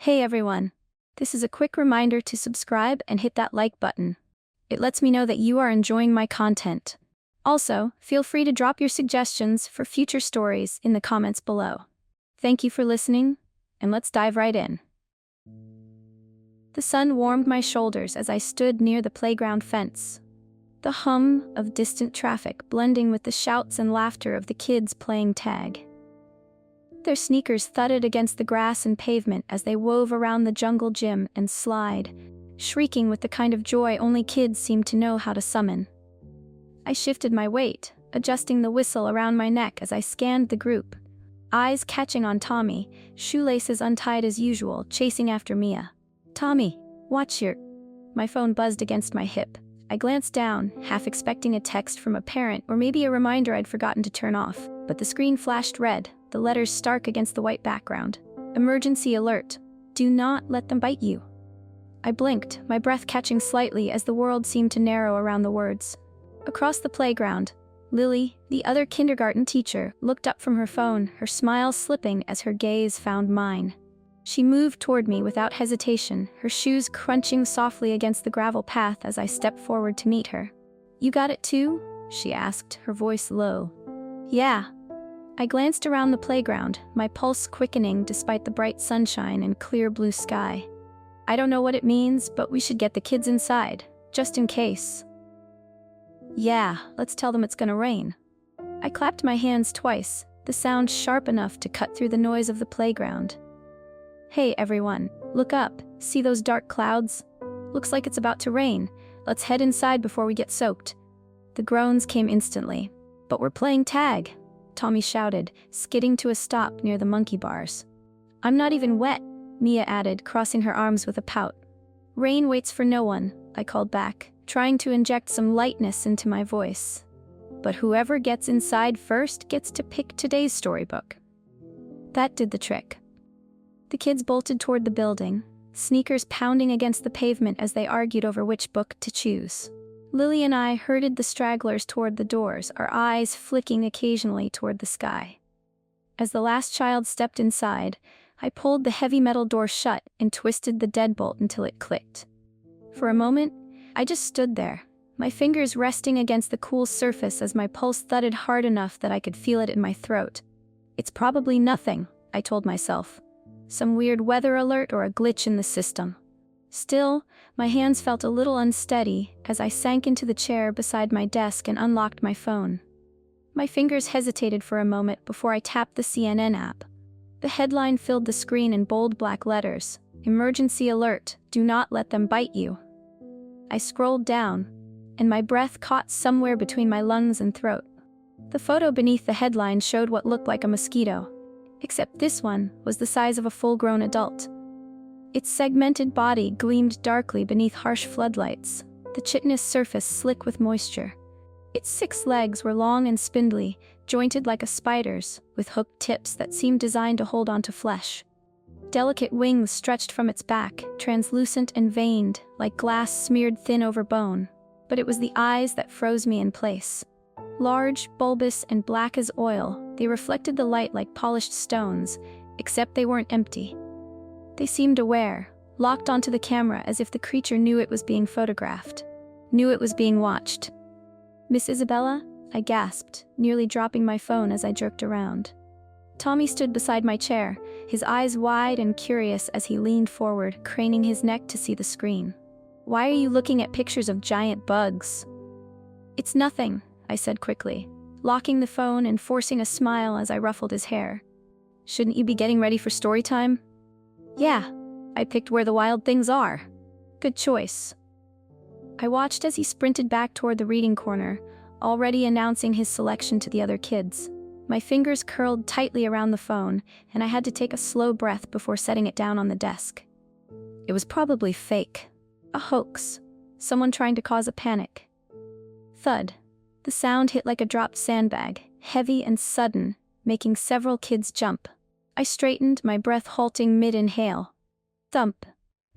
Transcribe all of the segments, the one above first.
Hey everyone! This is a quick reminder to subscribe and hit that like button. It lets me know that you are enjoying my content. Also, feel free to drop your suggestions for future stories in the comments below. Thank you for listening, and let's dive right in. The sun warmed my shoulders as I stood near the playground fence. The hum of distant traffic blending with the shouts and laughter of the kids playing tag. Their sneakers thudded against the grass and pavement as they wove around the jungle gym and slide, shrieking with the kind of joy only kids seem to know how to summon. I shifted my weight, adjusting the whistle around my neck as I scanned the group, eyes catching on Tommy, shoelaces untied as usual, chasing after Mia. "Tommy, watch your..." My phone buzzed against my hip. I glanced down, half expecting a text from a parent or maybe a reminder I'd forgotten to turn off, but the screen flashed red, the letters stark against the white background. "Emergency alert. Do not let them bite you." I blinked, my breath catching slightly as the world seemed to narrow around the words. Across the playground, Lily, the other kindergarten teacher, looked up from her phone, her smile slipping as her gaze found mine. She moved toward me without hesitation, her shoes crunching softly against the gravel path as I stepped forward to meet her. "You got it too?" she asked, her voice low. "Yeah." I glanced around the playground, my pulse quickening despite the bright sunshine and clear blue sky. "I don't know what it means, but we should get the kids inside, just in case." "Yeah, let's tell them it's gonna rain." I clapped my hands twice, the sound sharp enough to cut through the noise of the playground. "Hey everyone, look up, see those dark clouds? Looks like it's about to rain. Let's head inside before we get soaked." The groans came instantly. "But we're playing tag," Tommy shouted, skidding to a stop near the monkey bars. "I'm not even wet," Mia added, crossing her arms with a pout. "Rain waits for no one," I called back, trying to inject some lightness into my voice. "But whoever gets inside first gets to pick today's storybook." That did the trick. The kids bolted toward the building, sneakers pounding against the pavement as they argued over which book to choose. Lily and I herded the stragglers toward the doors, our eyes flicking occasionally toward the sky. As the last child stepped inside, I pulled the heavy metal door shut and twisted the deadbolt until it clicked. For a moment, I just stood there, my fingers resting against the cool surface as my pulse thudded hard enough that I could feel it in my throat. "It's probably nothing," I told myself. "Some weird weather alert or a glitch in the system." Still, my hands felt a little unsteady as I sank into the chair beside my desk and unlocked my phone. My fingers hesitated for a moment before I tapped the CNN app. The headline filled the screen in bold black letters: "Emergency alert, do not let them bite you." I scrolled down, and my breath caught somewhere between my lungs and throat. The photo beneath the headline showed what looked like a mosquito, except this one was the size of a full-grown adult. Its segmented body gleamed darkly beneath harsh floodlights, the chitinous surface slick with moisture. Its 6 legs were long and spindly, jointed like a spider's, with hooked tips that seemed designed to hold onto flesh. Delicate wings stretched from its back, translucent and veined, like glass smeared thin over bone. But it was the eyes that froze me in place. Large, bulbous, and black as oil, they reflected the light like polished stones, except they weren't empty. They seemed aware, locked onto the camera as if the creature knew it was being photographed, knew it was being watched. "Miss Isabella?" I gasped, nearly dropping my phone as I jerked around. Tommy stood beside my chair, his eyes wide and curious as he leaned forward, craning his neck to see the screen. "Why are you looking at pictures of giant bugs?" "It's nothing," I said quickly, locking the phone and forcing a smile as I ruffled his hair. "Shouldn't you be getting ready for story time?" "Yeah, I picked Where the Wild Things Are." "Good choice." I watched as he sprinted back toward the reading corner, already announcing his selection to the other kids. My fingers curled tightly around the phone, and I had to take a slow breath before setting it down on the desk. It was probably fake. A hoax. Someone trying to cause a panic. Thud. The sound hit like a dropped sandbag, heavy and sudden, making several kids jump. I straightened, my breath halting mid-inhale. Thump.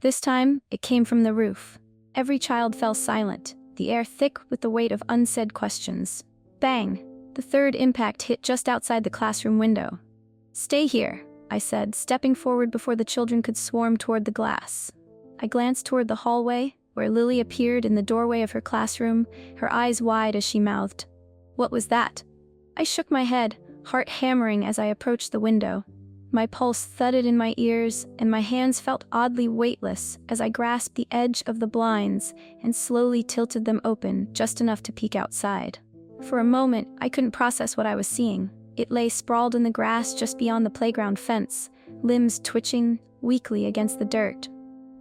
This time, it came from the roof. Every child fell silent, the air thick with the weight of unsaid questions. Bang. The third impact hit just outside the classroom window. "Stay here," I said, stepping forward before the children could swarm toward the glass. I glanced toward the hallway, where Lily appeared in the doorway of her classroom, her eyes wide as she mouthed, "What was that?" I shook my head, heart hammering as I approached the window. My pulse thudded in my ears, and my hands felt oddly weightless as I grasped the edge of the blinds and slowly tilted them open just enough to peek outside. For a moment, I couldn't process what I was seeing. It lay sprawled in the grass just beyond the playground fence, limbs twitching weakly against the dirt.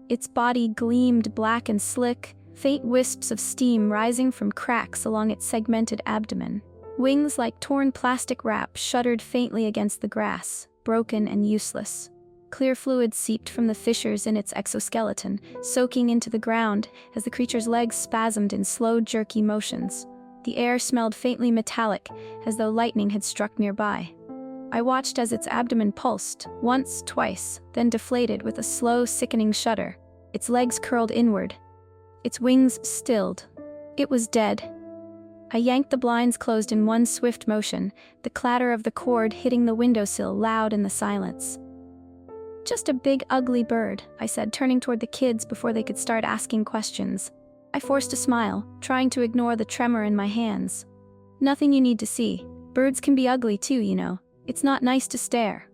Its body gleamed black and slick, faint wisps of steam rising from cracks along its segmented abdomen. Wings like torn plastic wrap shuddered faintly against the grass, broken and useless. Clear fluid seeped from the fissures in its exoskeleton, soaking into the ground as the creature's legs spasmed in slow, jerky motions. The air smelled faintly metallic, as though lightning had struck nearby. I watched as its abdomen pulsed, once, twice, then deflated with a slow, sickening shudder. Its legs curled inward. Its wings stilled. It was dead. I yanked the blinds closed in one swift motion, the clatter of the cord hitting the windowsill loud in the silence. "Just a big, ugly bird," I said, turning toward the kids before they could start asking questions. I forced a smile, trying to ignore the tremor in my hands. "Nothing you need to see. Birds can be ugly too, you know. It's not nice to stare."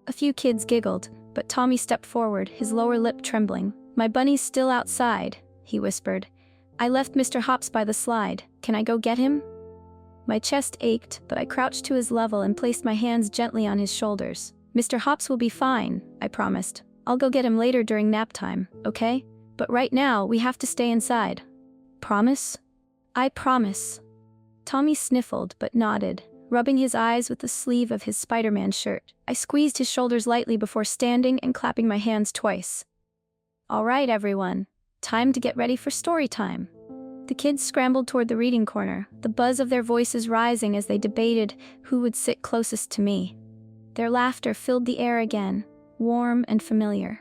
A few kids giggled, but Tommy stepped forward, his lower lip trembling. "My bunny's still outside," he whispered. "I left Mr. Hops by the slide. Can I go get him?" My chest ached, but I crouched to his level and placed my hands gently on his shoulders. "Mr. Hops will be fine," I promised. "I'll go get him later during nap time, okay? But right now, we have to stay inside." "Promise?" "I promise." Tommy sniffled, but nodded, rubbing his eyes with the sleeve of his Spider-Man shirt. I squeezed his shoulders lightly before standing and clapping my hands twice. "All right, everyone. Time to get ready for story time." The kids scrambled toward the reading corner, the buzz of their voices rising as they debated who would sit closest to me. Their laughter filled the air again, warm and familiar.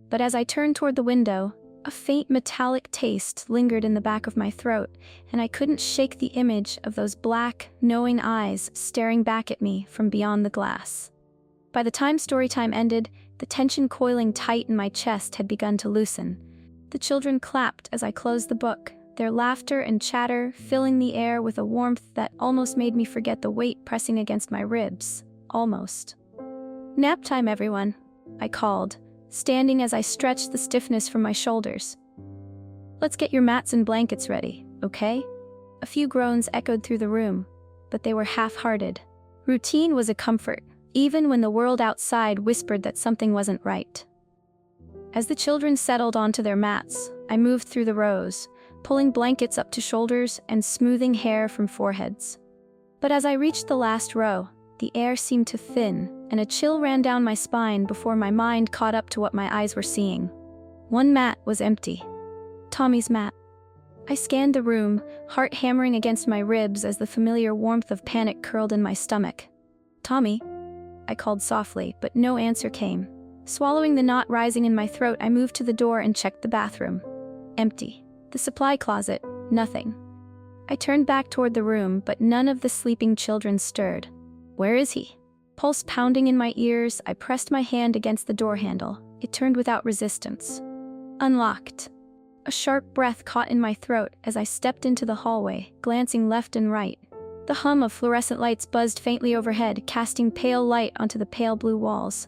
But as I turned toward the window, a faint metallic taste lingered in the back of my throat, and I couldn't shake the image of those black, knowing eyes staring back at me from beyond the glass. By the time storytime ended, the tension coiling tight in my chest had begun to loosen. The children clapped as I closed the book, their laughter and chatter filling the air with a warmth that almost made me forget the weight pressing against my ribs. Almost. "Nap time, everyone," I called, standing as I stretched the stiffness from my shoulders. "Let's get your mats and blankets ready, okay?" A few groans echoed through the room, but they were half-hearted. Routine was a comfort, even when the world outside whispered that something wasn't right. As the children settled onto their mats, I moved through the rows, pulling blankets up to shoulders and smoothing hair from foreheads. But as I reached the last row, the air seemed to thin, and a chill ran down my spine before my mind caught up to what my eyes were seeing. One mat was empty. Tommy's mat. I scanned the room, heart hammering against my ribs as the familiar warmth of panic curled in my stomach. "Tommy?" I called softly, but no answer came. Swallowing the knot rising in my throat, I moved to the door and checked the bathroom. Empty. The supply closet, nothing. I turned back toward the room, but none of the sleeping children stirred. Where is he? Pulse pounding in my ears, I pressed my hand against the door handle. It turned without resistance. Unlocked. A sharp breath caught in my throat as I stepped into the hallway, glancing left and right. The hum of fluorescent lights buzzed faintly overhead, casting pale light onto the pale blue walls.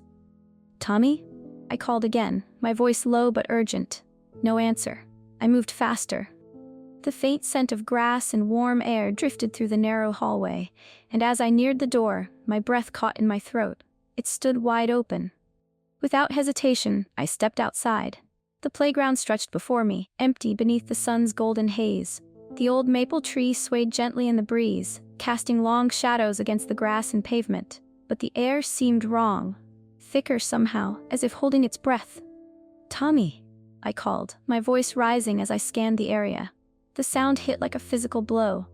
"Tommy?" I called again, my voice low but urgent. No answer. I moved faster. The faint scent of grass and warm air drifted through the narrow hallway, and as I neared the door, my breath caught in my throat. It stood wide open. Without hesitation, I stepped outside. The playground stretched before me, empty beneath the sun's golden haze. The old maple tree swayed gently in the breeze, casting long shadows against the grass and pavement. But the air seemed wrong, thicker somehow, as if holding its breath. "Tommy," I called, my voice rising as I scanned the area. The sound hit like a physical blow,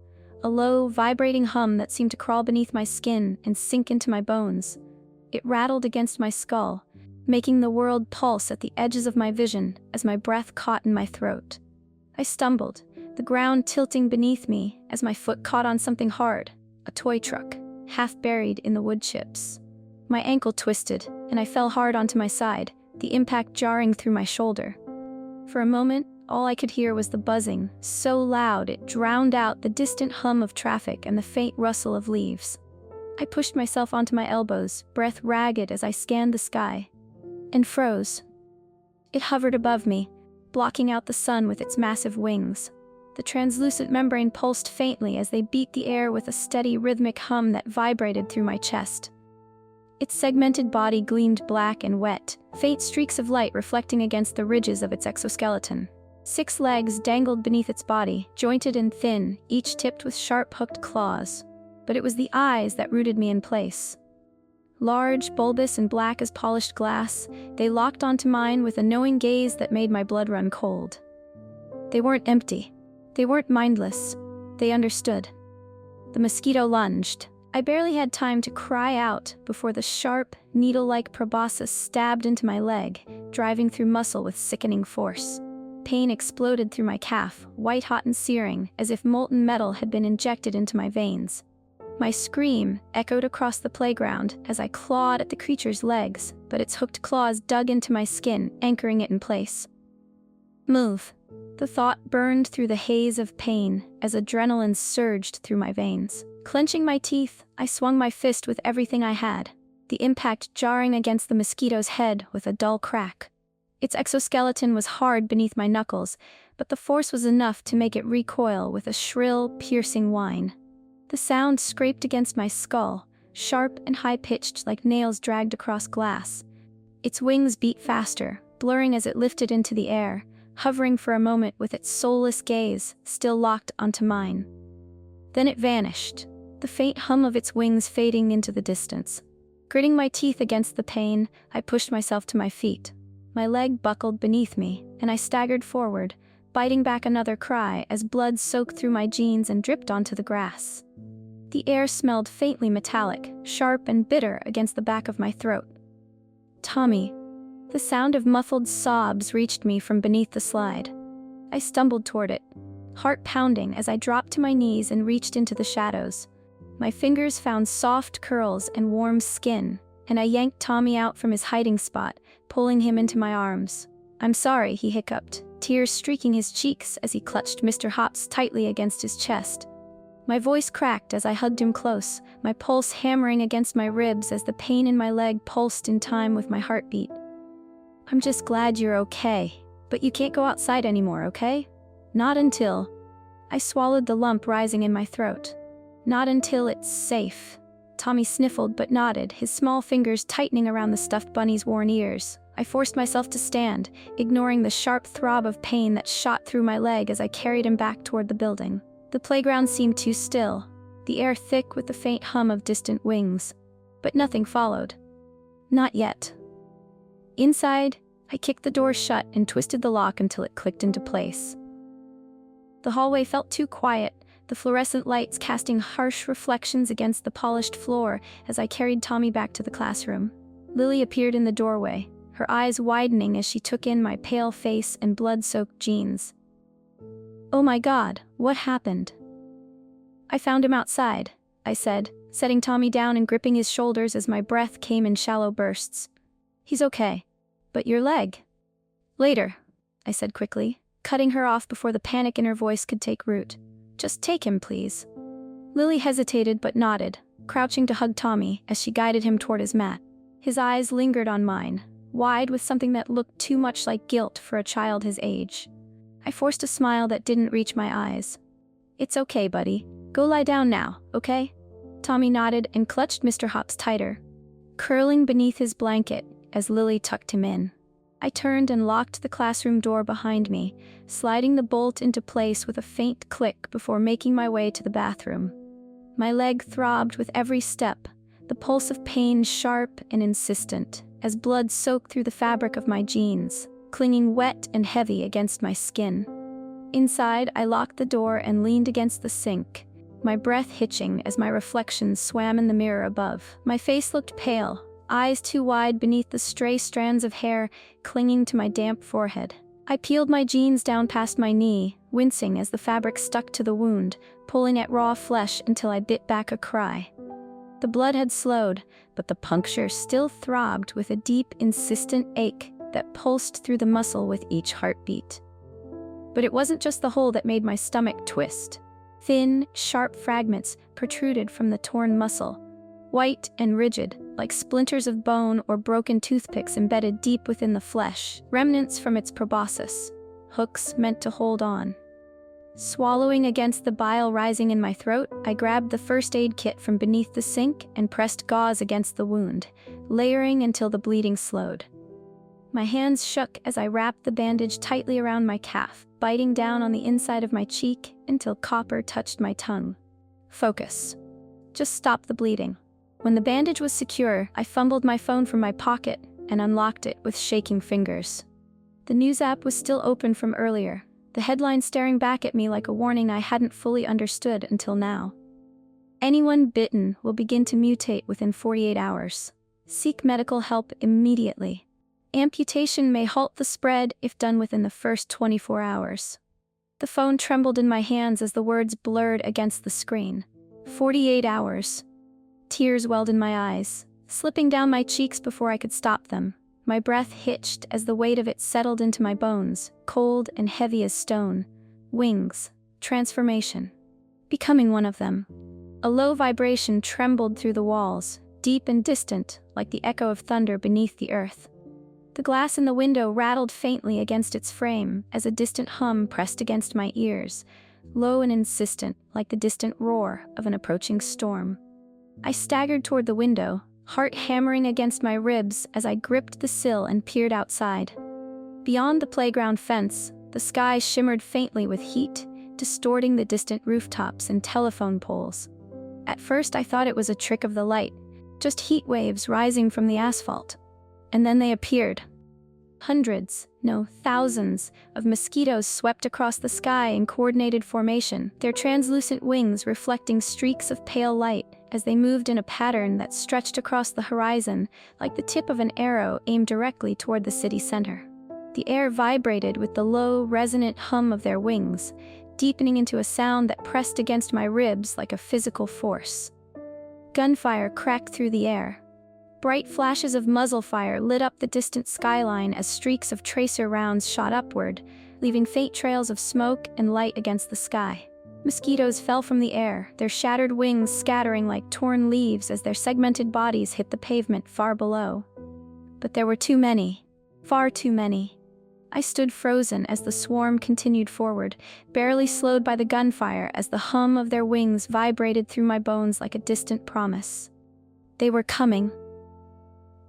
a low, vibrating hum that seemed to crawl beneath my skin and sink into my bones. It rattled against my skull, making the world pulse at the edges of my vision as my breath caught in my throat. I stumbled, the ground tilting beneath me as my foot caught on something hard, a toy truck, half buried in the wood chips. My ankle twisted, and I fell hard onto my side, the impact jarring through my shoulder. For a moment, all I could hear was the buzzing, so loud it drowned out the distant hum of traffic and the faint rustle of leaves. I pushed myself onto my elbows, breath ragged as I scanned the sky, and froze. It hovered above me, blocking out the sun with its massive wings. The translucent membrane pulsed faintly as they beat the air with a steady rhythmic hum that vibrated through my chest. Its segmented body gleamed black and wet, faint streaks of light reflecting against the ridges of its exoskeleton. 6 legs dangled beneath its body, jointed and thin, each tipped with sharp hooked claws. But it was the eyes that rooted me in place. Large, bulbous, and black as polished glass, they locked onto mine with a knowing gaze that made my blood run cold. They weren't empty. They weren't mindless. They understood. The mosquito lunged. I barely had time to cry out before the sharp, needle-like proboscis stabbed into my leg, driving through muscle with sickening force. Pain exploded through my calf, white-hot and searing, as if molten metal had been injected into my veins. My scream echoed across the playground as I clawed at the creature's legs, but its hooked claws dug into my skin, anchoring it in place. Move. The thought burned through the haze of pain as adrenaline surged through my veins. Clenching my teeth, I swung my fist with everything I had, the impact jarring against the mosquito's head with a dull crack. Its exoskeleton was hard beneath my knuckles, but the force was enough to make it recoil with a shrill, piercing whine. The sound scraped against my skull, sharp and high-pitched like nails dragged across glass. Its wings beat faster, blurring as it lifted into the air, hovering for a moment with its soulless gaze still locked onto mine. Then it vanished, the faint hum of its wings fading into the distance. Gritting my teeth against the pain, I pushed myself to my feet. My leg buckled beneath me, and I staggered forward, biting back another cry as blood soaked through my jeans and dripped onto the grass. The air smelled faintly metallic, sharp and bitter against the back of my throat. Tommy. The sound of muffled sobs reached me from beneath the slide. I stumbled toward it, heart pounding as I dropped to my knees and reached into the shadows. My fingers found soft curls and warm skin, and I yanked Tommy out from his hiding spot, pulling him into my arms. "I'm sorry," he hiccuped, tears streaking his cheeks as he clutched Mr. Hops tightly against his chest. My voice cracked as I hugged him close, my pulse hammering against my ribs as the pain in my leg pulsed in time with my heartbeat. "I'm just glad you're okay, but you can't go outside anymore, okay? Not until..." I swallowed the lump rising in my throat. "Not until it's safe." Tommy sniffled but nodded, his small fingers tightening around the stuffed bunny's worn ears. I forced myself to stand, ignoring the sharp throb of pain that shot through my leg as I carried him back toward the building. The playground seemed too still, the air thick with the faint hum of distant wings. But nothing followed. Not yet. Inside, I kicked the door shut and twisted the lock until it clicked into place. The hallway felt too quiet, the fluorescent lights casting harsh reflections against the polished floor as I carried Tommy back to the classroom. Lily appeared in the doorway, her eyes widening as she took in my pale face and blood-soaked jeans. "Oh my God, what happened?" "I found him outside," I said, setting Tommy down and gripping his shoulders as my breath came in shallow bursts. "He's okay. But your leg?" "Later," I said quickly, cutting her off before the panic in her voice could take root. "Just take him, please." Lily hesitated but nodded, crouching to hug Tommy as she guided him toward his mat. His eyes lingered on mine, wide with something that looked too much like guilt for a child his age. I forced a smile that didn't reach my eyes. "It's okay, buddy. Go lie down now, okay?" Tommy nodded and clutched Mr. Hops tighter, curling beneath his blanket as Lily tucked him in. I turned and locked the classroom door behind me, sliding the bolt into place with a faint click before making my way to the bathroom. My leg throbbed with every step, the pulse of pain sharp and insistent, as blood soaked through the fabric of my jeans, clinging wet and heavy against my skin. Inside, I locked the door and leaned against the sink, my breath hitching as my reflection swam in the mirror above. My face looked pale, eyes too wide beneath the stray strands of hair clinging to my damp forehead. I peeled my jeans down past my knee, wincing as the fabric stuck to the wound, pulling at raw flesh until I bit back a cry. The blood had slowed, but the puncture still throbbed with a deep, insistent ache that pulsed through the muscle with each heartbeat. But it wasn't just the hole that made my stomach twist. Thin, sharp fragments protruded from the torn muscle, white and rigid, like splinters of bone or broken toothpicks embedded deep within the flesh, remnants from its proboscis, hooks meant to hold on. Swallowing against the bile rising in my throat, I grabbed the first aid kit from beneath the sink and pressed gauze against the wound, layering until the bleeding slowed. My hands shook as I wrapped the bandage tightly around my calf, biting down on the inside of my cheek until copper touched my tongue. Focus. Just stop the bleeding. When the bandage was secure, I fumbled my phone from my pocket and unlocked it with shaking fingers. The news app was still open from earlier, the headline staring back at me like a warning I hadn't fully understood until now. Anyone bitten will begin to mutate within 48 hours. Seek medical help immediately. Amputation may halt the spread if done within the first 24 hours. The phone trembled in my hands as the words blurred against the screen. 48 hours. Tears welled in my eyes, slipping down my cheeks before I could stop them. My breath hitched as the weight of it settled into my bones, cold and heavy as stone. Wings. Transformation. Becoming one of them. A low vibration trembled through the walls, deep and distant, like the echo of thunder beneath the earth. The glass in the window rattled faintly against its frame as a distant hum pressed against my ears, low and insistent, like the distant roar of an approaching storm. I staggered toward the window, heart hammering against my ribs as I gripped the sill and peered outside. Beyond the playground fence, the sky shimmered faintly with heat, distorting the distant rooftops and telephone poles. At first I thought it was a trick of the light, just heat waves rising from the asphalt. And then they appeared. Hundreds, no, thousands, of mosquitoes swept across the sky in coordinated formation, their translucent wings reflecting streaks of pale light as they moved in a pattern that stretched across the horizon like the tip of an arrow aimed directly toward the city center. The air vibrated with the low, resonant hum of their wings, deepening into a sound that pressed against my ribs like a physical force. Gunfire cracked through the air. Bright flashes of muzzle fire lit up the distant skyline as streaks of tracer rounds shot upward, leaving faint trails of smoke and light against the sky. Mosquitoes fell from the air, their shattered wings scattering like torn leaves as their segmented bodies hit the pavement far below. But there were too many. Far too many. I stood frozen as the swarm continued forward, barely slowed by the gunfire as the hum of their wings vibrated through my bones like a distant promise. They were coming.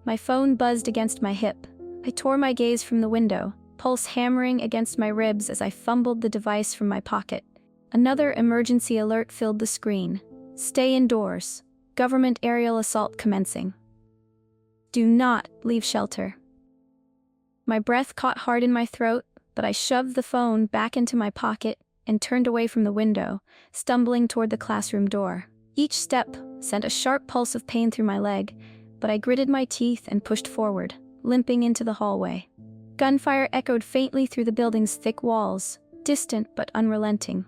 My phone buzzed against my hip. I tore my gaze from the window, pulse hammering against my ribs as I fumbled the device from my pocket. Another emergency alert filled the screen. Stay indoors. Government aerial assault commencing. Do not leave shelter. My breath caught hard in my throat, but I shoved the phone back into my pocket and turned away from the window, stumbling toward the classroom door. Each step sent a sharp pulse of pain through my leg, but I gritted my teeth and pushed forward, limping into the hallway. Gunfire echoed faintly through the building's thick walls, distant but unrelenting.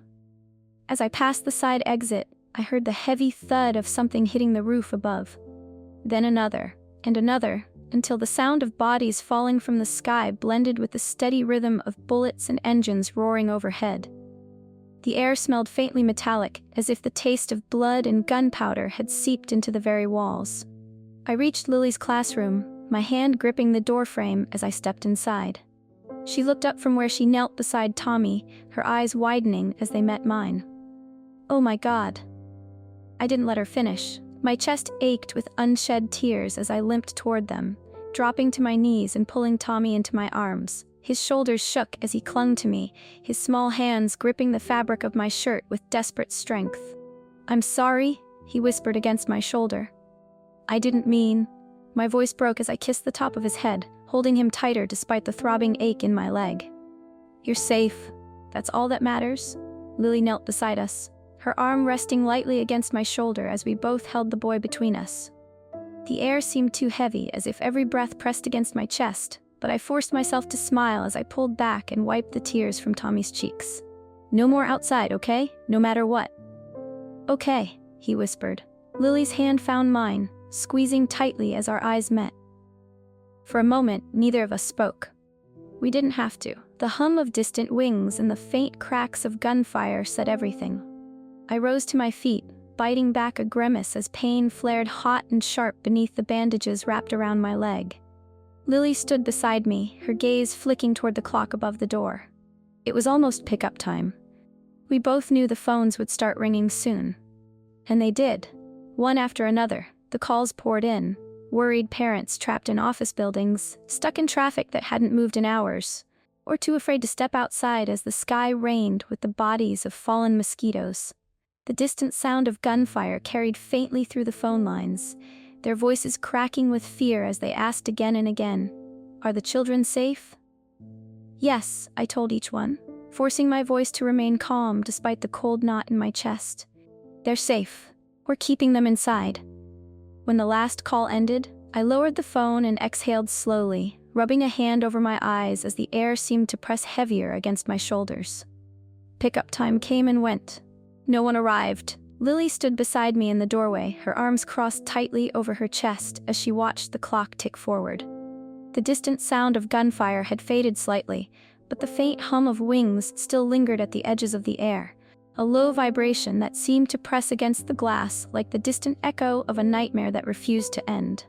As I passed the side exit, I heard the heavy thud of something hitting the roof above. Then another, and another, until the sound of bodies falling from the sky blended with the steady rhythm of bullets and engines roaring overhead. The air smelled faintly metallic, as if the taste of blood and gunpowder had seeped into the very walls. I reached Lily's classroom, my hand gripping the doorframe as I stepped inside. She looked up from where she knelt beside Tommy, her eyes widening as they met mine. Oh my God. I didn't let her finish. My chest ached with unshed tears as I limped toward them, dropping to my knees and pulling Tommy into my arms. His shoulders shook as he clung to me, his small hands gripping the fabric of my shirt with desperate strength. I'm sorry, he whispered against my shoulder. I didn't mean. My voice broke as I kissed the top of his head, holding him tighter despite the throbbing ache in my leg. You're safe. That's all that matters. Lily knelt beside us, her arm resting lightly against my shoulder as we both held the boy between us. The air seemed too heavy, as if every breath pressed against my chest, but I forced myself to smile as I pulled back and wiped the tears from Tommy's cheeks. No more outside, okay? No matter what. Okay, he whispered. Lily's hand found mine, squeezing tightly as our eyes met. For a moment, neither of us spoke. We didn't have to. The hum of distant wings and the faint cracks of gunfire said everything. I rose to my feet, biting back a grimace as pain flared hot and sharp beneath the bandages wrapped around my leg. Lily stood beside me, her gaze flicking toward the clock above the door. It was almost pickup time. We both knew the phones would start ringing soon. And they did. One after another, the calls poured in. Worried parents trapped in office buildings, stuck in traffic that hadn't moved in hours, or too afraid to step outside as the sky rained with the bodies of fallen mosquitoes. The distant sound of gunfire carried faintly through the phone lines, their voices cracking with fear as they asked again and again, "Are the children safe?" "Yes," I told each one, forcing my voice to remain calm despite the cold knot in my chest. "They're safe. We're keeping them inside." When the last call ended, I lowered the phone and exhaled slowly, rubbing a hand over my eyes as the air seemed to press heavier against my shoulders. Pickup time came and went. No one arrived. Lily stood beside me in the doorway, her arms crossed tightly over her chest as she watched the clock tick forward. The distant sound of gunfire had faded slightly, but the faint hum of wings still lingered at the edges of the air, a low vibration that seemed to press against the glass like the distant echo of a nightmare that refused to end.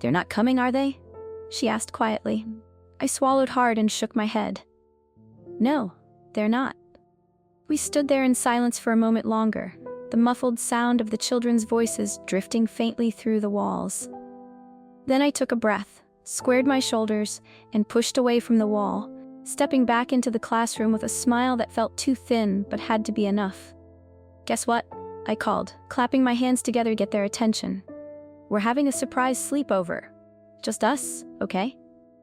"They're not coming, are they?" she asked quietly. I swallowed hard and shook my head. "No, they're not." We stood there in silence for a moment longer, the muffled sound of the children's voices drifting faintly through the walls. Then I took a breath, squared my shoulders, and pushed away from the wall, stepping back into the classroom with a smile that felt too thin but had to be enough. "Guess what?" I called, clapping my hands together to get their attention. "We're having a surprise sleepover. Just us, okay?"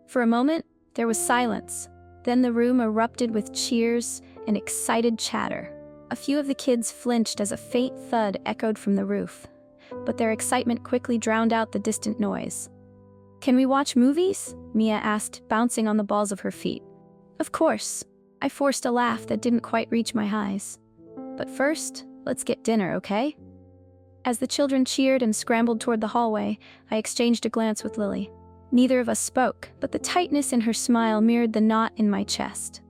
For a moment, there was silence. Then the room erupted with cheers and excited chatter. A few of the kids flinched as a faint thud echoed from the roof, but their excitement quickly drowned out the distant noise. "Can we watch movies?" Mia asked, bouncing on the balls of her feet. "Of course." I forced a laugh that didn't quite reach my highs. "But first, let's get dinner, okay?" As the children cheered and scrambled toward the hallway, I exchanged a glance with Lily. Neither of us spoke, but the tightness in her smile mirrored the knot in my chest.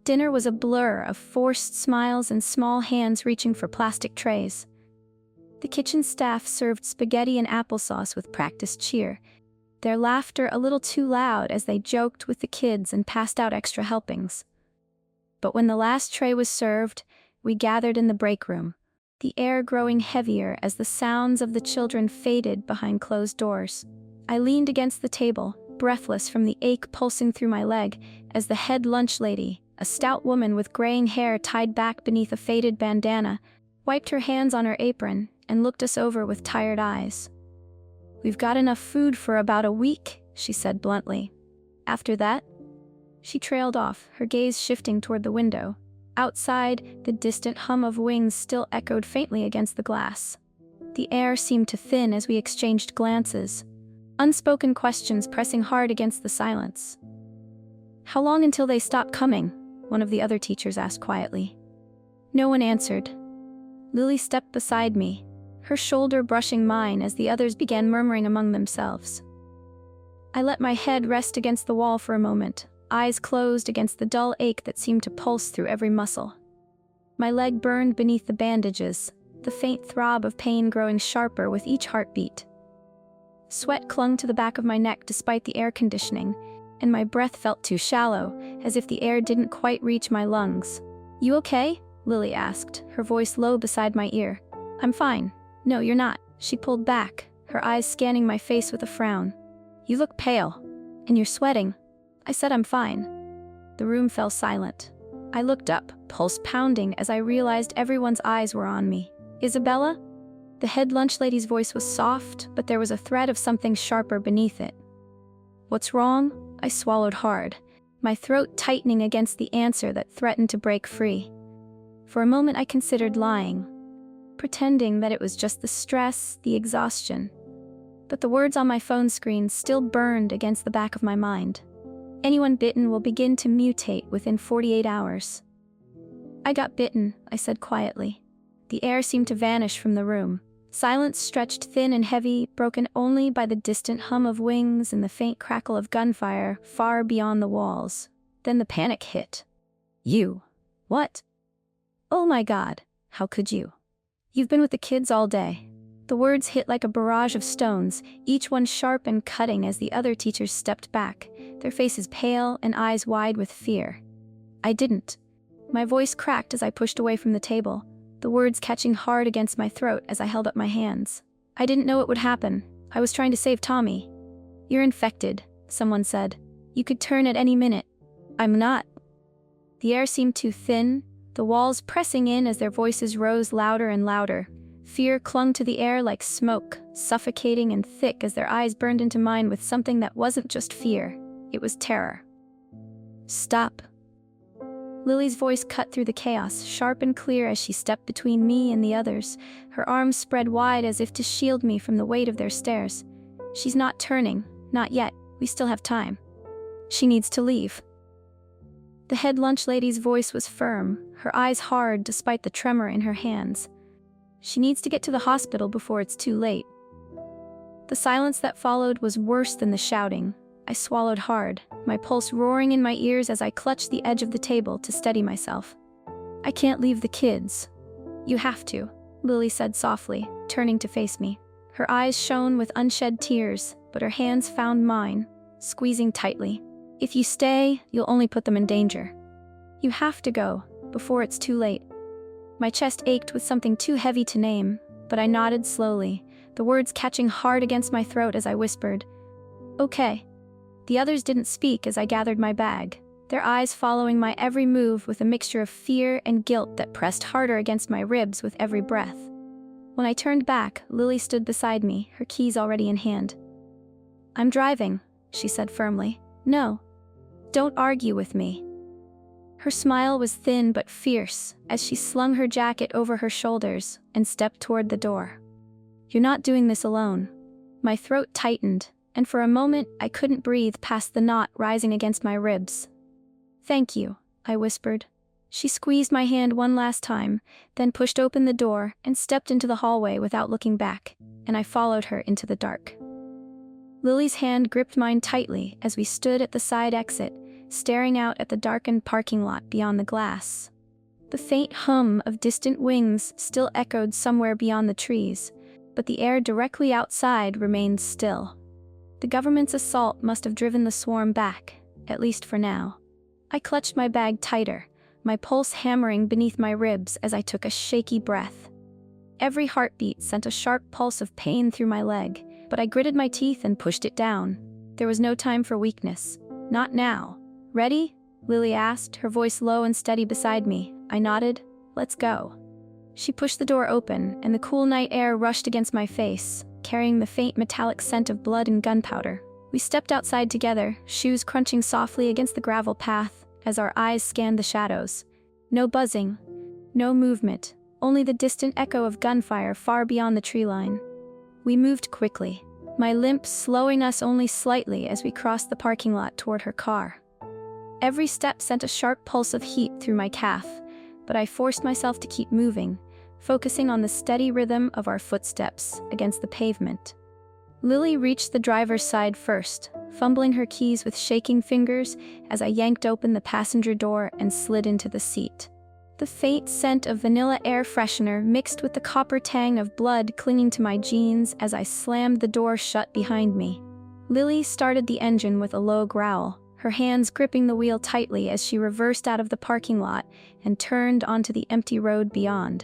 Dinner was a blur of forced smiles and small hands reaching for plastic trays. The kitchen staff served spaghetti and applesauce with practiced cheer, their laughter a little too loud as they joked with the kids and passed out extra helpings. But when the last tray was served, we gathered in the break room, the air growing heavier as the sounds of the children faded behind closed doors. I leaned against the table, breathless from the ache pulsing through my leg, as the head lunch lady, a stout woman with graying hair tied back beneath a faded bandana, wiped her hands on her apron and looked us over with tired eyes. "We've got enough food for about a week," she said bluntly. "After that?" She trailed off, her gaze shifting toward the window. Outside, the distant hum of wings still echoed faintly against the glass. The air seemed to thin as we exchanged glances, unspoken questions pressing hard against the silence. "How long until they stop coming?" one of the other teachers asked quietly. No one answered. Lily stepped beside me, her shoulder brushing mine as the others began murmuring among themselves. I let my head rest against the wall for a moment, eyes closed against the dull ache that seemed to pulse through every muscle. My leg burned beneath the bandages, the faint throb of pain growing sharper with each heartbeat. Sweat clung to the back of my neck despite the air conditioning, and my breath felt too shallow, as if the air didn't quite reach my lungs. "You okay?" Lily asked, her voice low beside my ear. "I'm fine." "No, you're not." She pulled back, her eyes scanning my face with a frown. "You look pale. And you're sweating." I said I'm fine. The room fell silent. I looked up, pulse pounding as I realized everyone's eyes were on me. "Isabella?" The head lunch lady's voice was soft, but there was a thread of something sharper beneath it. "What's wrong?" I swallowed hard, my throat tightening against the answer that threatened to break free. For a moment I considered lying, pretending that it was just the stress, the exhaustion. But the words on my phone screen still burned against the back of my mind. "Anyone bitten will begin to mutate within 48 hours. "I got bitten," I said quietly. The air seemed to vanish from the room. Silence stretched thin and heavy, broken only by the distant hum of wings and the faint crackle of gunfire far beyond the walls. Then the panic hit. You. What? Oh my God, how could you? You've been with the kids all day. The words hit like a barrage of stones, each one sharp and cutting as the other teachers stepped back, their faces pale and eyes wide with fear. I didn't. My voice cracked as I pushed away from the table, the words catching hard against my throat as I held up my hands. I didn't know it would happen. I was trying to save Tommy. You're infected, someone said. You could turn at any minute. I'm not. The air seemed too thin, the walls pressing in as their voices rose louder and louder. Fear clung to the air like smoke, suffocating and thick as their eyes burned into mine with something that wasn't just fear. It was terror. Stop. Lily's voice cut through the chaos, sharp and clear as she stepped between me and the others, her arms spread wide as if to shield me from the weight of their stares. She's not turning, not yet, we still have time. She needs to leave. The head lunch lady's voice was firm, her eyes hard despite the tremor in her hands. She needs to get to the hospital before it's too late. The silence that followed was worse than the shouting. I swallowed hard, my pulse roaring in my ears as I clutched the edge of the table to steady myself. I can't leave the kids. You have to, Lily said softly, turning to face me. Her eyes shone with unshed tears, but her hands found mine, squeezing tightly. If you stay, you'll only put them in danger. You have to go, before it's too late. My chest ached with something too heavy to name, but I nodded slowly, the words catching hard against my throat as I whispered, "Okay." The others didn't speak as I gathered my bag, their eyes following my every move with a mixture of fear and guilt that pressed harder against my ribs with every breath. When I turned back, Lily stood beside me, her keys already in hand. "I'm driving," she said firmly. "No. Don't argue with me." Her smile was thin but fierce as she slung her jacket over her shoulders and stepped toward the door. "You're not doing this alone." My throat tightened, and for a moment I couldn't breathe past the knot rising against my ribs. "Thank you," I whispered. She squeezed my hand one last time, then pushed open the door and stepped into the hallway without looking back, and I followed her into the dark. Lily's hand gripped mine tightly as we stood at the side exit, staring out at the darkened parking lot beyond the glass. The faint hum of distant wings still echoed somewhere beyond the trees, but the air directly outside remained still. The government's assault must have driven the swarm back, at least for now. I clutched my bag tighter, my pulse hammering beneath my ribs as I took a shaky breath. Every heartbeat sent a sharp pulse of pain through my leg, but I gritted my teeth and pushed it down. There was no time for weakness. Not now. "Ready?" Lily asked, her voice low and steady beside me. I nodded. "Let's go." She pushed the door open, and the cool night air rushed against my face, carrying the faint metallic scent of blood and gunpowder. We stepped outside together, shoes crunching softly against the gravel path as our eyes scanned the shadows. No buzzing, no movement, only the distant echo of gunfire far beyond the tree line. We moved quickly, my limp slowing us only slightly as we crossed the parking lot toward her car. Every step sent a sharp pulse of heat through my calf, but I forced myself to keep moving, focusing on the steady rhythm of our footsteps against the pavement. Lily reached the driver's side first, fumbling her keys with shaking fingers as I yanked open the passenger door and slid into the seat. The faint scent of vanilla air freshener mixed with the copper tang of blood clinging to my jeans as I slammed the door shut behind me. Lily started the engine with a low growl, her hands gripping the wheel tightly as she reversed out of the parking lot and turned onto the empty road beyond.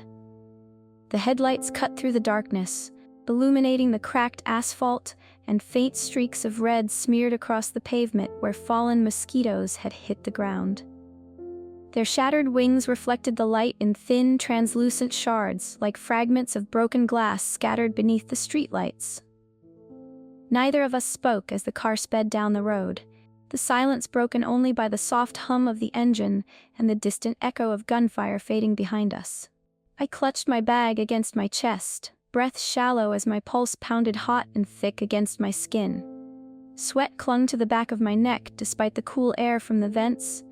The headlights cut through the darkness, illuminating the cracked asphalt, and faint streaks of red smeared across the pavement where fallen mosquitoes had hit the ground. Their shattered wings reflected the light in thin, translucent shards, like fragments of broken glass scattered beneath the streetlights. Neither of us spoke as the car sped down the road, the silence broken only by the soft hum of the engine and the distant echo of gunfire fading behind us. I clutched my bag against my chest, breath shallow as my pulse pounded hot and thick against my skin. Sweat clung to the back of my neck despite the cool air from the vents.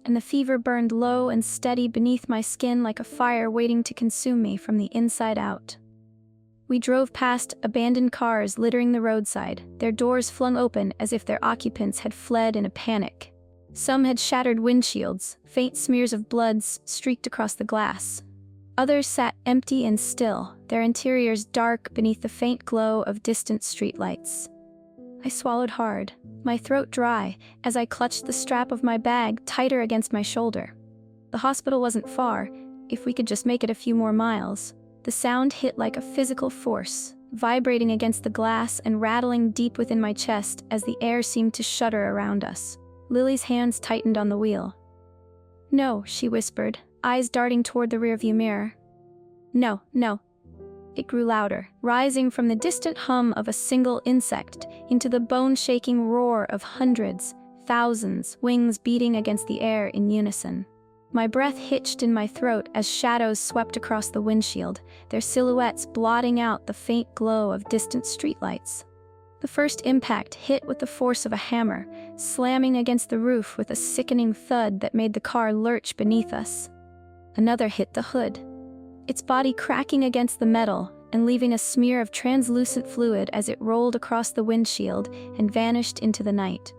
and the fever burned low and steady beneath my skin like a fire waiting to consume me from the inside out. We drove past abandoned cars littering the roadside, their doors flung open as if their occupants had fled in a panic. Some had shattered windshields, faint smears of blood streaked across the glass. Others sat empty and still, their interiors dark beneath the faint glow of distant streetlights. I swallowed hard, my throat dry, as I clutched the strap of my bag tighter against my shoulder. The hospital wasn't far, if we could just make it a few more miles. The sound hit like a physical force, vibrating against the glass and rattling deep within my chest as the air seemed to shudder around us. Lily's hands tightened on the wheel. "No," she whispered, eyes darting toward the rearview mirror. "No, no." It grew louder, rising from the distant hum of a single insect into the bone-shaking roar of hundreds, thousands, wings beating against the air in unison. My breath hitched in my throat as shadows swept across the windshield, their silhouettes blotting out the faint glow of distant streetlights. The first impact hit with the force of a hammer, slamming against the roof with a sickening thud that made the car lurch beneath us. Another hit the hood, its body cracking against the metal and leaving a smear of translucent fluid as it rolled across the windshield and vanished into the night.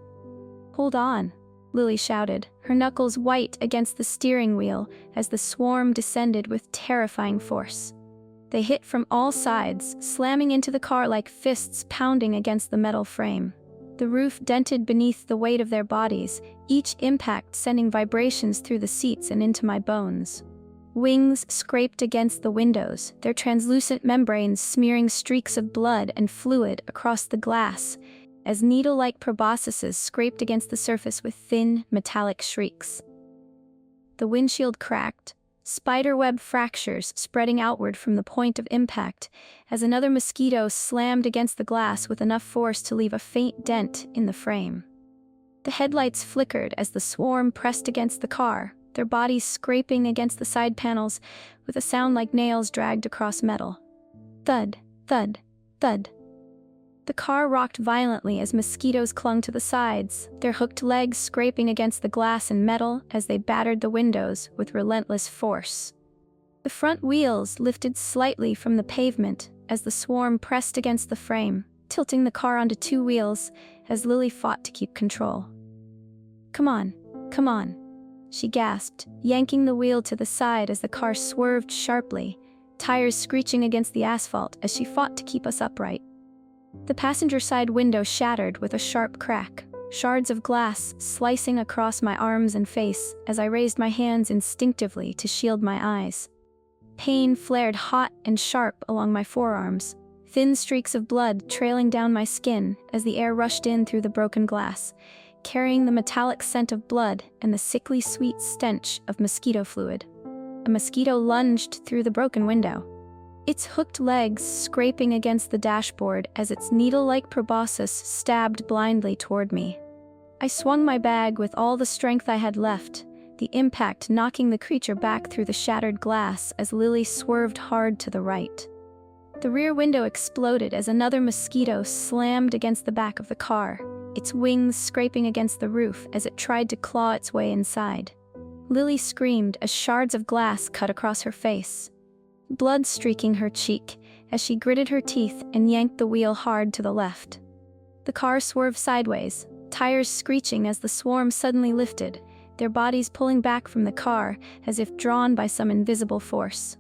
"Hold on," Lily shouted, her knuckles white against the steering wheel as the swarm descended with terrifying force. They hit from all sides, slamming into the car like fists pounding against the metal frame. The roof dented beneath the weight of their bodies, each impact sending vibrations through the seats and into my bones. Wings scraped against the windows, their translucent membranes smearing streaks of blood and fluid across the glass, as needle-like proboscises scraped against the surface with thin, metallic shrieks. The windshield cracked, spiderweb fractures spreading outward from the point of impact, as another mosquito slammed against the glass with enough force to leave a faint dent in the frame. The headlights flickered as the swarm pressed against the car, their bodies scraping against the side panels with a sound like nails dragged across metal. Thud, thud, thud. The car rocked violently as mosquitoes clung to the sides, their hooked legs scraping against the glass and metal as they battered the windows with relentless force. The front wheels lifted slightly from the pavement as the swarm pressed against the frame, tilting the car onto two wheels as Lily fought to keep control. "Come on, come on," she gasped, yanking the wheel to the side as the car swerved sharply, tires screeching against the asphalt as she fought to keep us upright. The passenger side window shattered with a sharp crack, shards of glass slicing across my arms and face as I raised my hands instinctively to shield my eyes. Pain flared hot and sharp along my forearms, thin streaks of blood trailing down my skin as the air rushed in through the broken glass, carrying the metallic scent of blood and the sickly sweet stench of mosquito fluid. A mosquito lunged through the broken window, its hooked legs scraping against the dashboard as its needle-like proboscis stabbed blindly toward me. I swung my bag with all the strength I had left, the impact knocking the creature back through the shattered glass as Lily swerved hard to the right. The rear window exploded as another mosquito slammed against the back of the car, its wings scraping against the roof as it tried to claw its way inside. Lily screamed as shards of glass cut across her face, blood streaking her cheek as she gritted her teeth and yanked the wheel hard to the left. The car swerved sideways, tires screeching as the swarm suddenly lifted, their bodies pulling back from the car as if drawn by some invisible force.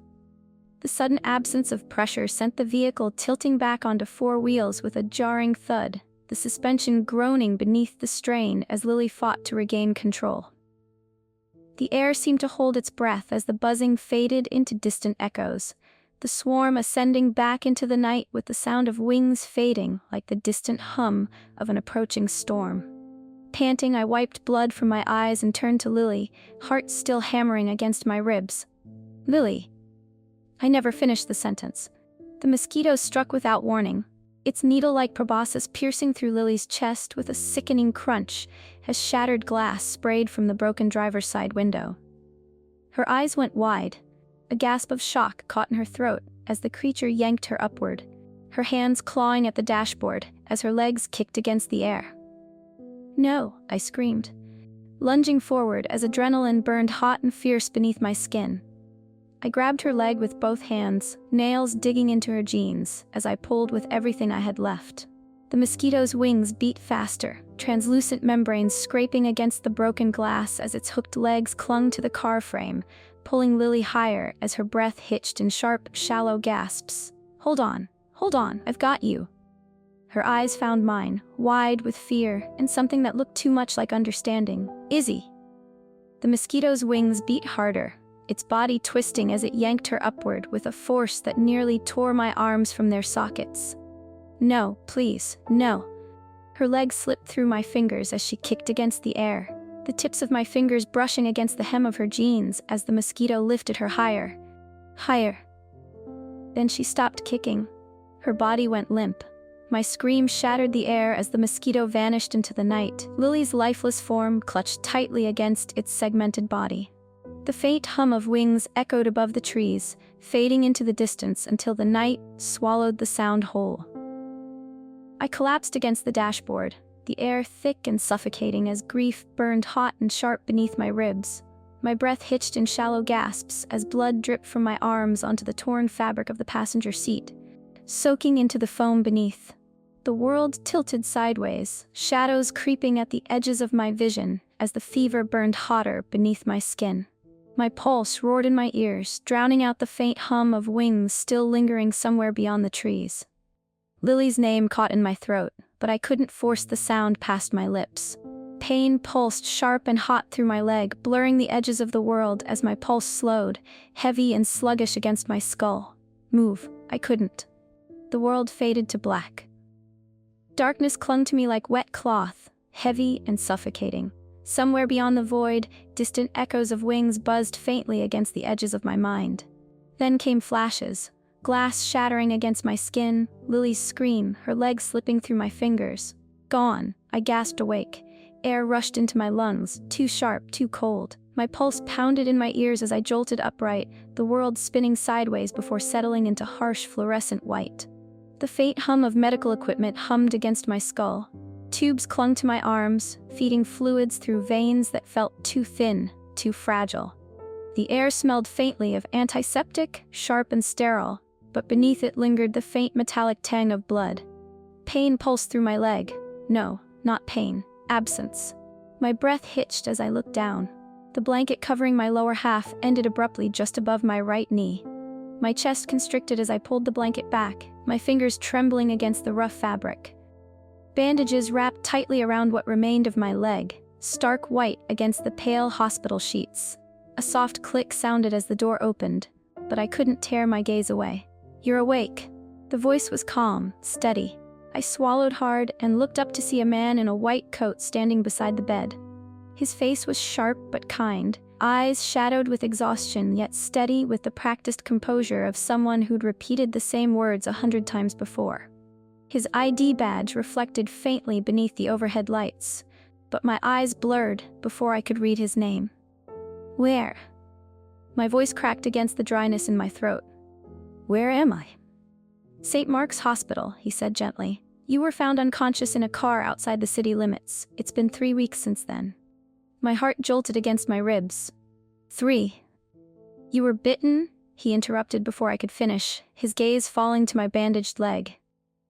The sudden absence of pressure sent the vehicle tilting back onto four wheels with a jarring thud, the suspension groaning beneath the strain as Lily fought to regain control. The air seemed to hold its breath as the buzzing faded into distant echoes, the swarm ascending back into the night with the sound of wings fading like the distant hum of an approaching storm. Panting, I wiped blood from my eyes and turned to Lily, heart still hammering against my ribs. "Lily." I never finished the sentence. The mosquito struck without warning, its needle-like proboscis piercing through Lily's chest with a sickening crunch as shattered glass sprayed from the broken driver's side window. Her eyes went wide, a gasp of shock caught in her throat as the creature yanked her upward, her hands clawing at the dashboard as her legs kicked against the air. "No," I screamed. lunging forward as adrenaline burned hot and fierce beneath my skin. I grabbed her leg with both hands, nails digging into her jeans, as I pulled with everything I had left. The mosquito's wings beat faster, translucent membranes scraping against the broken glass as its hooked legs clung to the car frame, pulling Lily higher as her breath hitched in sharp, shallow gasps. Hold on, I've got you." Her eyes found mine, wide with fear and something that looked too much like understanding. "Izzy." The mosquito's wings beat harder, its body twisting as it yanked her upward with a force that nearly tore my arms from their sockets. "No, please, no." Her legs slipped through my fingers as she kicked against the air, the tips of my fingers brushing against the hem of her jeans as the mosquito lifted her higher. Higher. Then she stopped kicking. Her body went limp. My scream shattered the air as the mosquito vanished into the night, Lily's lifeless form clutched tightly against its segmented body. The faint hum of wings echoed above the trees, fading into the distance until the night swallowed the sound whole. I collapsed against the dashboard, the air thick and suffocating as grief burned hot and sharp beneath my ribs. My breath hitched in shallow gasps as blood dripped from my arms onto the torn fabric of the passenger seat, soaking into the foam beneath. The world tilted sideways, shadows creeping at the edges of my vision as the fever burned hotter beneath my skin. My pulse roared in my ears, drowning out the faint hum of wings still lingering somewhere beyond the trees. Lily's name caught in my throat, but I couldn't force the sound past my lips. Pain pulsed sharp and hot through my leg, blurring the edges of the world as my pulse slowed, heavy and sluggish against my skull. Move, I couldn't. The world faded to black. Darkness clung to me like wet cloth, heavy and suffocating. Somewhere beyond the void, distant echoes of wings buzzed faintly against the edges of my mind. Then came flashes, glass shattering against my skin, Lily's scream, her legs slipping through my fingers. Gone, I gasped awake. Air rushed into my lungs, too sharp, too cold. My pulse pounded in my ears as I jolted upright, the world spinning sideways before settling into harsh fluorescent white. The faint hum of medical equipment hummed against my skull. Tubes clung to my arms, feeding fluids through veins that felt too thin, too fragile. The air smelled faintly of antiseptic, sharp and sterile, but beneath it lingered the faint metallic tang of blood. Pain pulsed through my leg. No, not pain. Absence. My breath hitched as I looked down. The blanket covering my lower half ended abruptly just above my right knee. My chest constricted as I pulled the blanket back, my fingers trembling against the rough fabric. Bandages wrapped tightly around what remained of my leg, stark white against the pale hospital sheets. A soft click sounded as the door opened, but I couldn't tear my gaze away. "You're awake." The voice was calm, steady. I swallowed hard and looked up to see a man in a white coat standing beside the bed. His face was sharp but kind, eyes shadowed with exhaustion yet steady with the practiced composure of someone who'd repeated the same words 100 times before. His ID badge reflected faintly beneath the overhead lights, but my eyes blurred before I could read his name. "Where?" My voice cracked against the dryness in my throat. "Where am I?" "St. Mark's Hospital," he said gently. "You were found unconscious in a car outside the city limits. It's been 3 weeks since then." My heart jolted against my ribs. 3. "You were bitten?" he interrupted before I could finish, his gaze falling to my bandaged leg.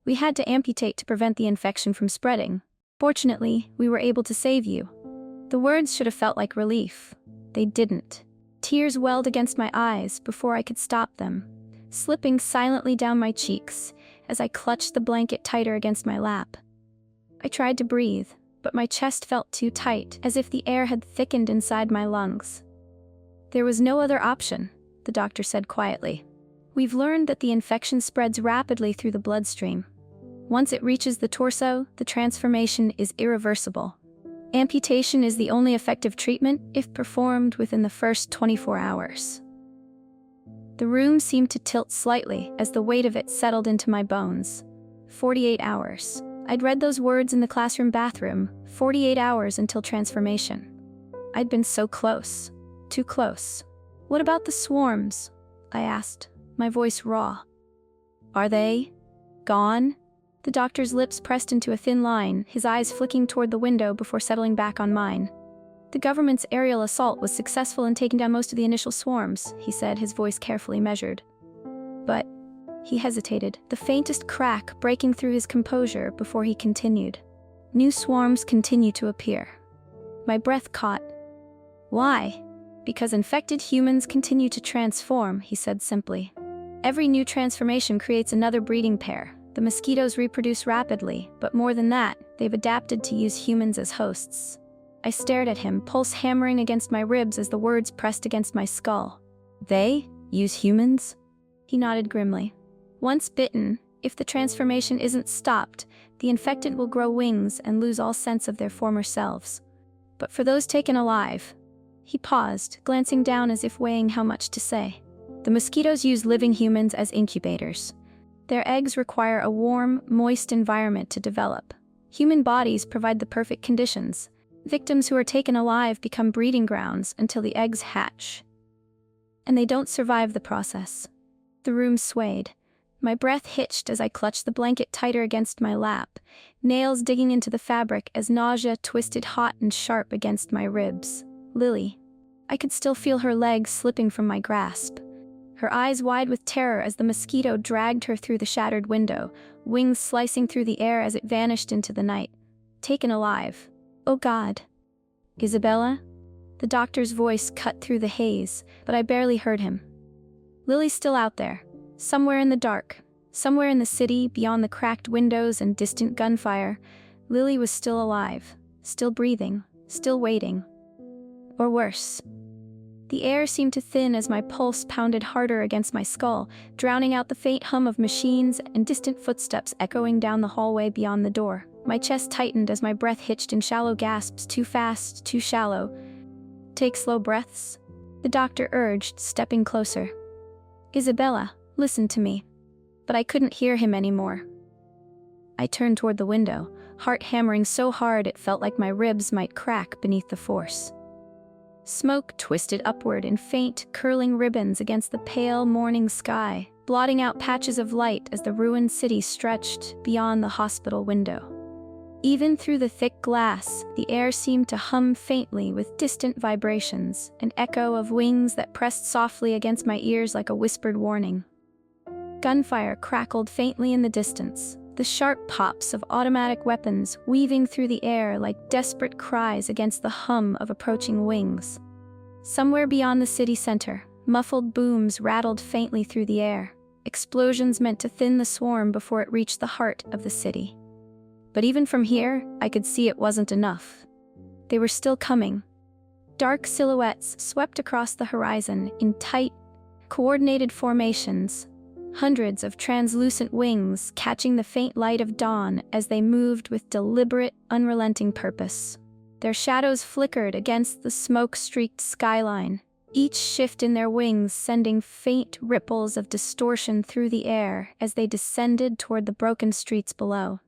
"We had to amputate to prevent the infection from spreading. Fortunately, we were able to save you." The words should have felt like relief. They didn't. Tears welled against my eyes before I could stop them, slipping silently down my cheeks as I clutched the blanket tighter against my lap. I tried to breathe, but my chest felt too tight, as if the air had thickened inside my lungs. "There was no other option," the doctor said quietly. "We've learned that the infection spreads rapidly through the bloodstream. Once it reaches the torso, the transformation is irreversible. Amputation is the only effective treatment if performed within the first 24 hours." The room seemed to tilt slightly as the weight of it settled into my bones. 48 hours. I'd read those words in the classroom bathroom, 48 hours until transformation. I'd been so close. Too close. "What about the swarms?" I asked, my voice raw. "Are they gone?" The doctor's lips pressed into a thin line, his eyes flicking toward the window before settling back on mine. The government's aerial assault was successful in taking down most of the initial swarms, he said, his voice carefully measured. But he hesitated, the faintest crack breaking through his composure before he continued. New swarms continue to appear. My breath caught. Why? Because infected humans continue to transform, he said simply. Every new transformation creates another breeding pair. The mosquitoes reproduce rapidly, but more than that, they've adapted to use humans as hosts. I stared at him, pulse hammering against my ribs as the words pressed against my skull. They use humans? He nodded grimly. Once bitten, if the transformation isn't stopped, the infected will grow wings and lose all sense of their former selves. But for those taken alive... He paused, glancing down as if weighing how much to say. The mosquitoes use living humans as incubators. Their eggs require a warm, moist environment to develop. Human bodies provide the perfect conditions. Victims who are taken alive become breeding grounds until the eggs hatch. And they don't survive the process. The room swayed. My breath hitched as I clutched the blanket tighter against my lap, nails digging into the fabric as nausea twisted hot and sharp against my ribs. Lily. I could still feel her legs slipping from my grasp. Her eyes wide with terror as the mosquito dragged her through the shattered window, wings slicing through the air as it vanished into the night. Taken alive. Oh God. Isabella? The doctor's voice cut through the haze, but I barely heard him. Lily's still out there. Somewhere in the dark. Somewhere in the city, beyond the cracked windows and distant gunfire. Lily was still alive. Still breathing. Still waiting. Or worse. The air seemed to thin as my pulse pounded harder against my skull, drowning out the faint hum of machines and distant footsteps echoing down the hallway beyond the door. My chest tightened as my breath hitched in shallow gasps, too fast, too shallow. Take slow breaths, the doctor urged, stepping closer. Isabella, listen to me. But I couldn't hear him anymore. I turned toward the window, heart hammering so hard it felt like my ribs might crack beneath the force. Smoke twisted upward in faint, curling ribbons against the pale morning sky, blotting out patches of light as the ruined city stretched beyond the hospital window. Even through the thick glass, the air seemed to hum faintly with distant vibrations, an echo of wings that pressed softly against my ears like a whispered warning. Gunfire crackled faintly in the distance, the sharp pops of automatic weapons weaving through the air like desperate cries against the hum of approaching wings. Somewhere beyond the city center, muffled booms rattled faintly through the air, explosions meant to thin the swarm before it reached the heart of the city. But even from here, I could see it wasn't enough. They were still coming. Dark silhouettes swept across the horizon in tight, coordinated formations, hundreds of translucent wings catching the faint light of dawn as they moved with deliberate, unrelenting purpose. Their shadows flickered against the smoke-streaked skyline, each shift in their wings sending faint ripples of distortion through the air as they descended toward the broken streets below.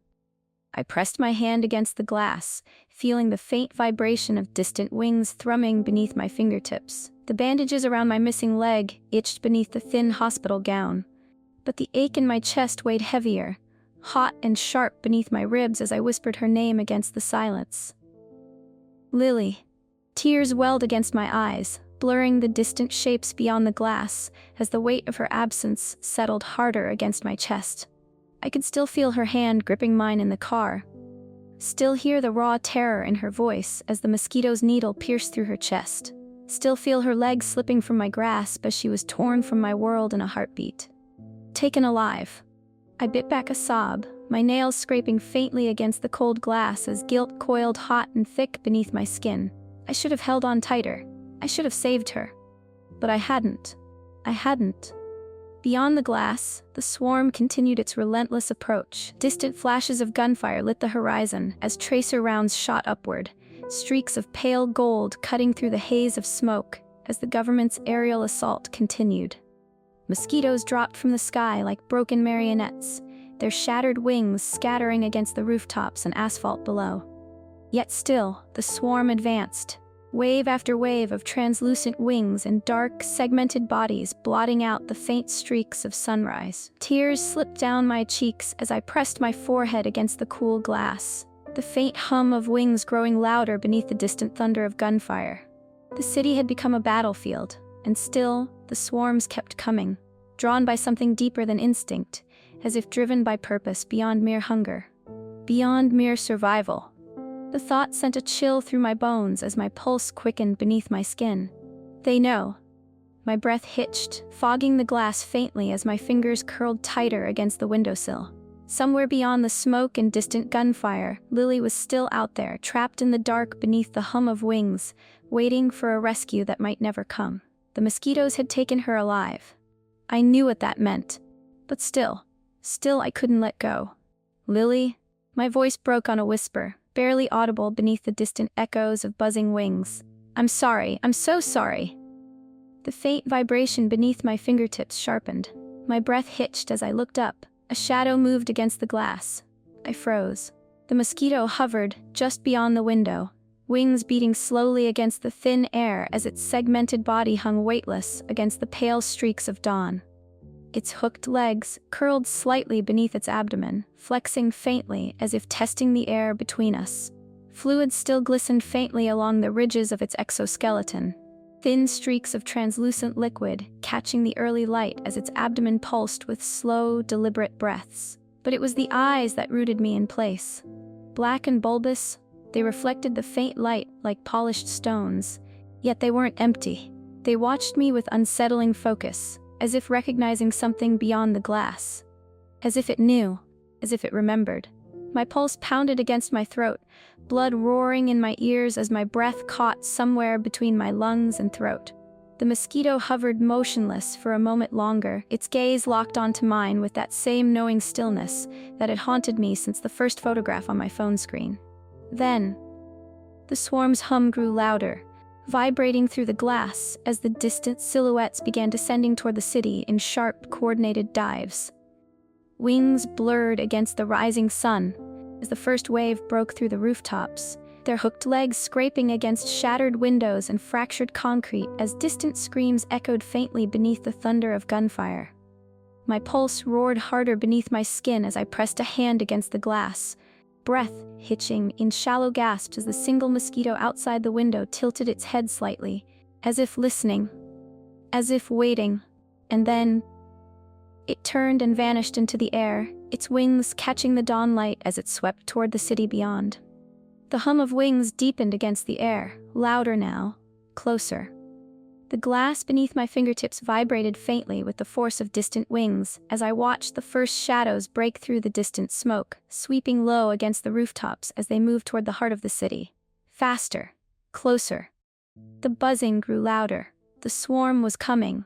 I pressed my hand against the glass, feeling the faint vibration of distant wings thrumming beneath my fingertips. The bandages around my missing leg itched beneath the thin hospital gown. But the ache in my chest weighed heavier, hot and sharp beneath my ribs as I whispered her name against the silence. Lily. Tears welled against my eyes, blurring the distant shapes beyond the glass as the weight of her absence settled harder against my chest. I could still feel her hand gripping mine in the car, still hear the raw terror in her voice as the mosquito's needle pierced through her chest, still feel her legs slipping from my grasp as she was torn from my world in a heartbeat. Taken alive. I bit back a sob, my nails scraping faintly against the cold glass as guilt coiled hot and thick beneath my skin. I should have held on tighter. I should have saved her. But I hadn't. Beyond the glass, the swarm continued its relentless approach. Distant flashes of gunfire lit the horizon as tracer rounds shot upward, streaks of pale gold cutting through the haze of smoke as the government's aerial assault continued. Mosquitoes dropped from the sky like broken marionettes, their shattered wings scattering against the rooftops and asphalt below. Yet still, the swarm advanced, wave after wave of translucent wings and dark, segmented bodies blotting out the faint streaks of sunrise. Tears slipped down my cheeks as I pressed my forehead against the cool glass. the faint hum of wings growing louder beneath the distant thunder of gunfire. The city had become a battlefield, and still, the swarms kept coming, drawn by something deeper than instinct, as if driven by purpose beyond mere hunger, beyond mere survival. The thought sent a chill through my bones as my pulse quickened beneath my skin. They know. My breath hitched, fogging the glass faintly as my fingers curled tighter against the windowsill. Somewhere beyond the smoke and distant gunfire, Lily was still out there, trapped in the dark beneath the hum of wings, waiting for a rescue that might never come. The mosquitoes had taken her alive. I knew what that meant. But still I couldn't let go. Lily? My voice broke on a whisper, barely audible beneath the distant echoes of buzzing wings. I'm sorry, I'm so sorry. The faint vibration beneath my fingertips sharpened. My breath hitched as I looked up. A shadow moved against the glass. I froze. The mosquito hovered just beyond the window, wings beating slowly against the thin air as its segmented body hung weightless against the pale streaks of dawn. Its hooked legs curled slightly beneath its abdomen, flexing faintly as if testing the air between us. Fluid still glistened faintly along the ridges of its exoskeleton, thin streaks of translucent liquid catching the early light as its abdomen pulsed with slow, deliberate breaths. But it was the eyes that rooted me in place. Black and bulbous, they reflected the faint light like polished stones, yet they weren't empty. They watched me with unsettling focus, as if recognizing something beyond the glass. As if it knew, as if it remembered. My pulse pounded against my throat, blood roaring in my ears as my breath caught somewhere between my lungs and throat. The mosquito hovered motionless for a moment longer, its gaze locked onto mine with that same knowing stillness that had haunted me since the first photograph on my phone screen. Then, the swarm's hum grew louder, vibrating through the glass as the distant silhouettes began descending toward the city in sharp, coordinated dives. Wings blurred against the rising sun as the first wave broke through the rooftops, their hooked legs scraping against shattered windows and fractured concrete as distant screams echoed faintly beneath the thunder of gunfire. My pulse roared harder beneath my skin as I pressed a hand against the glass, breath hitching in shallow gasps as the single mosquito outside the window tilted its head slightly, as if listening, as if waiting, and then it turned and vanished into the air, its wings catching the dawn light as it swept toward the city beyond. The hum of wings deepened against the air, louder now, closer. The glass beneath my fingertips vibrated faintly with the force of distant wings as I watched the first shadows break through the distant smoke, sweeping low against the rooftops as they moved toward the heart of the city. Faster, closer. The buzzing grew louder. The swarm was coming,